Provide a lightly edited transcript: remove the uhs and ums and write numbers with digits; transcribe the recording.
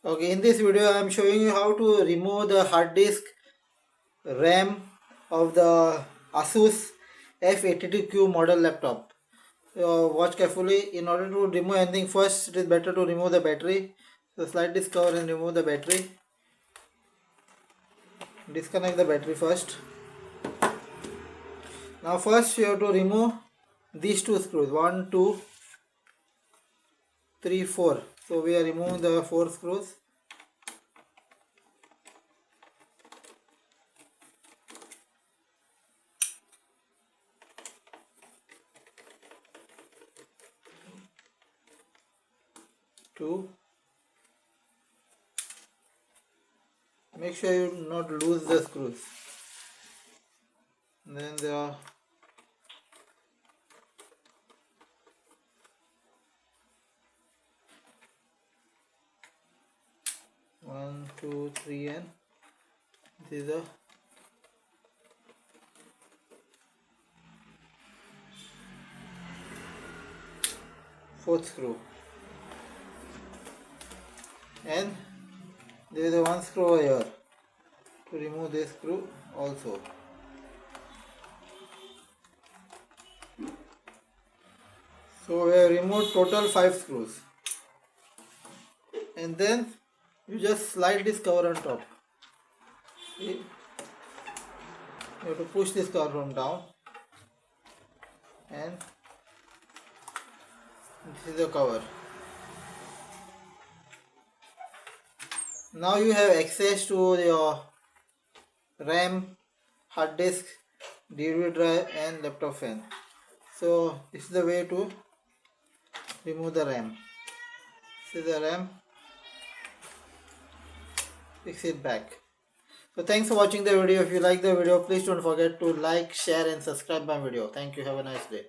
Okay, in this video I am showing you how to remove the hard disk RAM of the Asus F82Q model laptop. Watch carefully. In order to remove anything, first it is better to remove the battery. So slide this cover and remove the battery. Disconnect the battery first. Now first you have to remove these two screws. 1, 2, 3, 4. So we are removing the 4 screws. Two. Make sure you do not lose the screws. Then there are 1, 2, 3, and this is the fourth screw, and there is a one screw over here. To remove this screw also. So we have removed total 5 screws, and then you just slide this cover on top. See? You have to push this cover from down, and this is the cover. Now you have access to your RAM, hard disk, DVD drive, and laptop fan. So this is the way to remove the RAM. This is the RAM. Fix it back. So thanks for watching the video. If you like the video, please don't forget to like, share and subscribe my video. Thank you. Have a nice day.